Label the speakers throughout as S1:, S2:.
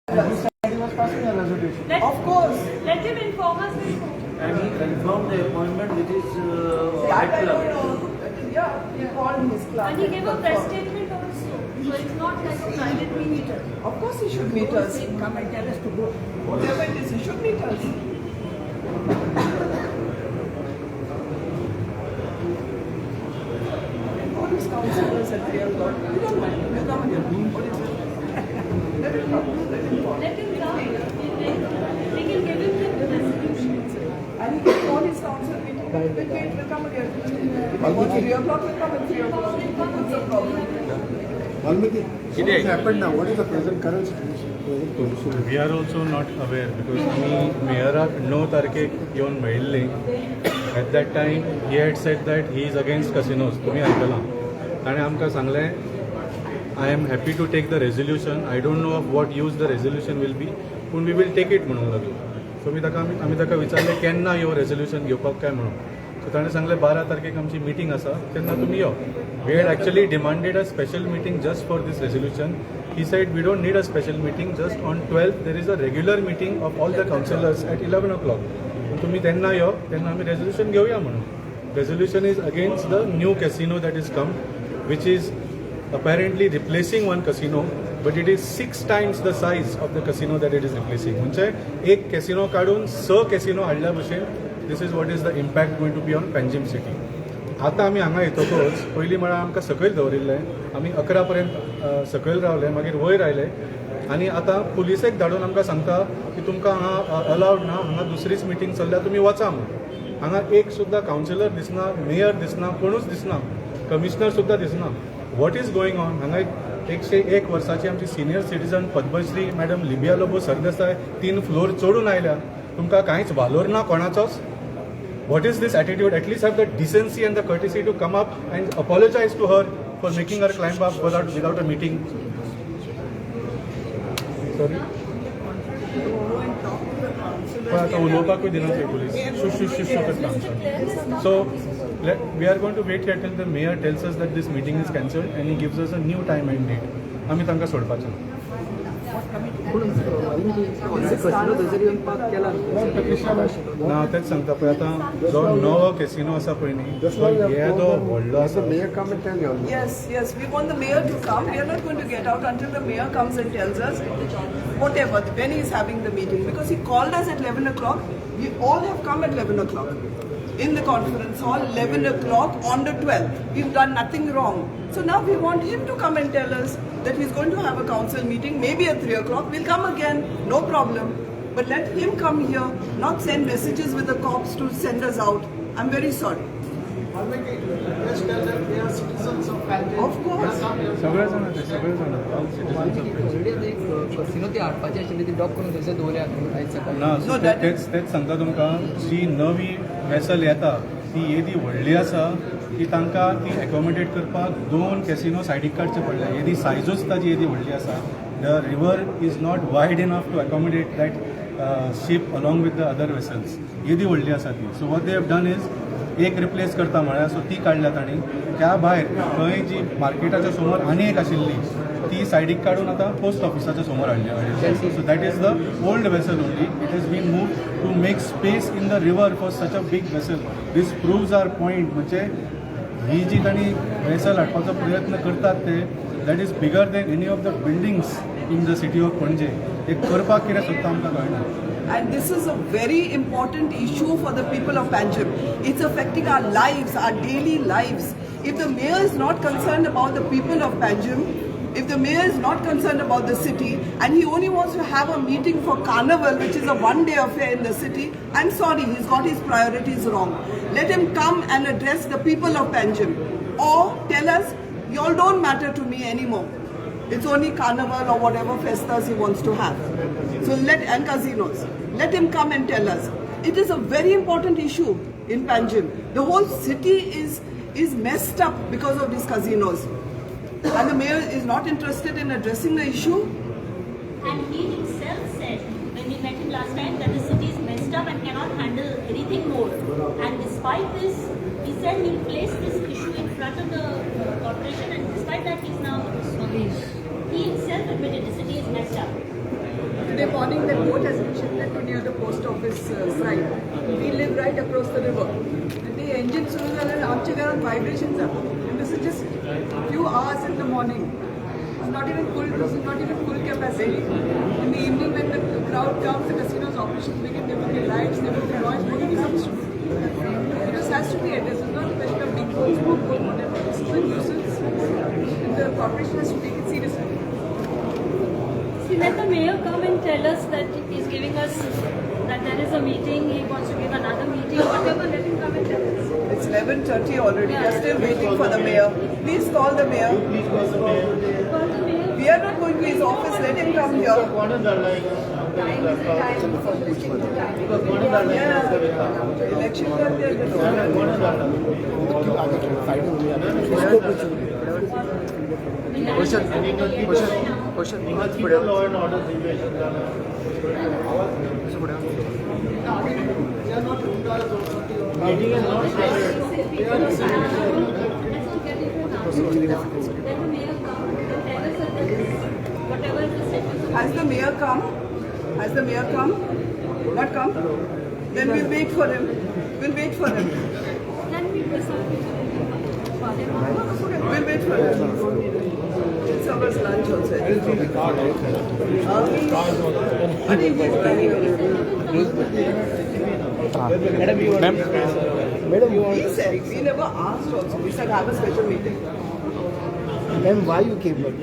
S1: And he said he was passing a resolution.
S2: Of course.
S3: Let him inform us before.
S1: And he confirmed the appointment with his
S2: That I
S1: club.
S2: don't know. Yeah, he called his club.
S3: And he gave a press statement also. So it's not like a private meeting.
S2: Of course he should meet us.
S3: Come and tell us to go.
S2: Whatever it is, he should meet us. All his counselors at 3 o'clock. You don't mind. You come here. What is it? Let him come. Let him come.
S3: Let him come. They can give him the resolution.
S2: And he can call his council meeting. We'll come again. If he wants 3 o'clock, we'll come at 3 o'clock. What's the problem?
S4: Valmiki, what has happened now? What is the current situation?
S5: We are also not aware because आम्ही मेयराक 9 तारखेक येवन मेळिल्ली. At that time he had said that he is against casinos. तुम्ही आयकलां. ताणें आमकां सांगलें I am happy to take the resolution. I don't know of what use the resolution will be, पूण we will take it म्हणूंक लागलो. सो आमी ताका विचारलें केन्ना यो resolution घेवपाक काय म्हणून. सो ताणें सांगलें 12 तारखेक आमची मिटींग आसा तेन्ना तुमी यो. We had actually demanded a special meeting just for this resolution. He said we don't need a special meeting, just on 12th there is a regular meeting of all the councillors at 11 o'clock. तुम्ही तेन्ना यो तेन्ना आमी resolution घेवया म्हणून. Resolution is against the new casino that is come, which is apparently replacing one casino, but it is 6 times the size of the casino that it is replacing. म्हणजे एक casino काढून 6 casino हाडल्या भशेन this is what is the impact going to be on Panjim city. आतां आमी हांगा येतकच पयलीं म्हळ्यार आमकां सकयल दवरिल्लें आमी 11 पर्यंत सकयल रावले मागीर वयर आयले आनी आतां पुलिसेक धाडून आमकां सांगता की तुमकां हांगा अलावड ना हांगा दुसरीच मिटींग चल्ल्या तुमी वचा म्हणून. हांगा एक सुद्दां कावन्सिलर दिसना, मेयर दिसना, कोणूच दिसना, कमिशनर सुद्दां दिसना. What is going on? हांगा 101 वर्साची आमची senior citizen Padmashri madam Libia Lobo Sardesai 3 floor चडून आयल्या. तुमकां कांयच वालोर ना कोणाचोच? What is this attitude? At least have the decency and the courtesy to come up and apologize to her for making her climb up without a meeting. Sorry? आता उलोवपाकूय दिना थंय police. Shush करता आमकां. So we are going to wait here till the mayor tells us that this meeting is cancelled and he gives us a new time and date. आमी तांकां सोडपाचें. ना तेच सांगता पळय आतां जो नवो कॅसिनो आसा पळय न्ही येदो व्हडलो आसा.
S4: Mayor come and tell you.
S2: Yes, we want the mayor to come. We are not going to get out until the mayor comes and tells us whatever, when he is having the meeting. Because he called us at 11 o'clock. We all have come at 11 o'clock. In the conference hall, 11 o'clock on the 12th. We've done nothing wrong. So now we want him to come and tell us that he's going to have a council meeting, maybe at 3 o'clock. We'll come again, no problem. But let him come here, not send messages with the cops to send us out. I'm very sorry. Of course.
S5: सगळे जाण all citizens of
S6: casino ती हाडपाची आशिल्ली ती dock करून थंयसर दवरया
S5: ना तेच सांगता तुमकां जी नवी वेसल येता ती येदी व्हडली आसा की तांकां ती एकोमोडेट करपाक 2 कॅसिनो सायडीक काडचे पडले. येदी सायजूच ताजी येदी व्हडली आसा. The river is not wide enough to accommodate that ship along with the other vessels. येदी व्हडली आसा ती. So what they have done is एक रिप्लेस करता म्हळ्यार सो ती काडल्या तांणी. त्या भायर थंय जी मार्केटाच्या समोर आनी एक आशिल्ली ती सायडीक काडून आतां पोस्ट ऑफिसाच्या समोर हाडल्या. So that is the old vessel only. It has been move to make space in the river for such a big vessel. This proves our point. म्हणजे ही जी तांणी वेसल हाडपाचो प्रयत्न करतात ते that is bigger than any of the buildings in the city of Panaji. ते करपाक कितें सोदता आमकां कळना.
S2: And this is a very important issue for the people of Panjim. It's affecting our lives, our daily lives. If the mayor is not concerned about the people of Panjim, if the mayor is not concerned about the city, and he only wants to have a meeting for Carnival, which is a one-day affair in the city, I'm sorry, he's got his priorities wrong. Let him come and address the people of Panjim. Or tell us, y'all don't matter to me anymore. It's only Carnival or whatever festas he wants to have. So and casinos. Let him come and tell us. It is a very important issue in Panjim. The whole city is messed up because of these casinos. And the mayor is not interested in addressing the issue.
S3: And he himself said, when we met him last time, that the city is messed up and cannot handle anything more. And despite this, he said he'll place this issue in front of the corporation, and despite that, he's now he himself admitted the city is messed up.
S2: morning the boat has been shifted to near the post office side. We live right across the river. And the engine सुरू झालं आमच्या घरात vibrations are. And this is just few hours in the morning. It's not even full. This is not even full capacity. In the evening when the crowd comes, the casino's operations begin. There will be lights, there will be noise. Nobody comes to. It just has to be addressed. It's not a question of being cold, smoke, cold, whatever. This is a nuisance. And the corporation has to take it seriously.
S3: See, let the mayor come and tell us that he's giving us, that there is a meeting, he wants to give another meeting, whatever, let him come and tell us.
S2: It's 11:30 already. We are still waiting for the mayor. Please call the mayor.
S3: Call the mayor.
S2: We are not going to his office. Let him come here. Yeah. Elections are there.
S4: law and order situation meeting is not
S2: Has the mayor come? Has the mayor come? Not come? Then we'll wait for him. We'll wait for him. We'll wait for him. It's our lunch also. I think he's very He said, we never asked also. We said have a special meeting.
S1: Ma'am, why you came back?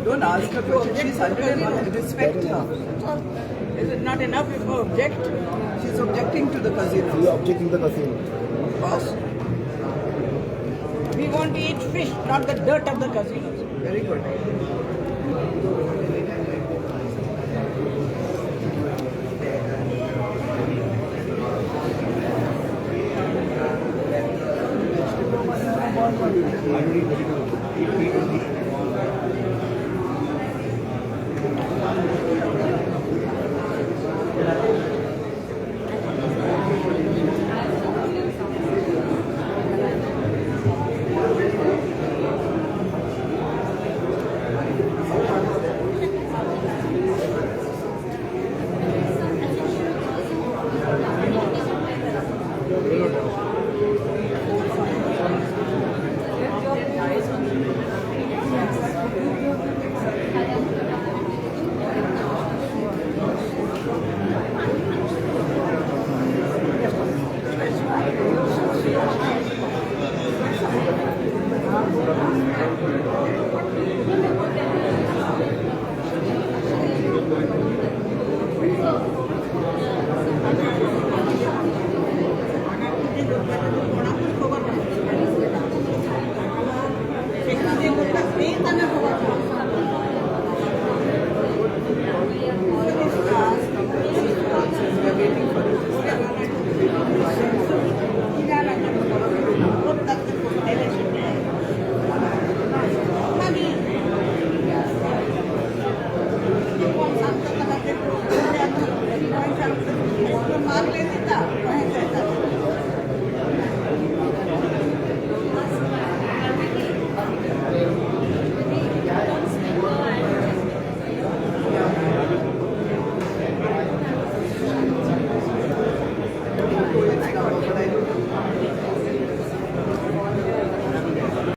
S2: Don't ask her to. She's 101. Respect her. Is it not enough if you object? She's objecting to the casino.
S1: You are objecting the casino.
S2: Boss.
S7: We want to eat fish, not the dirt of the casinos.
S2: Very good.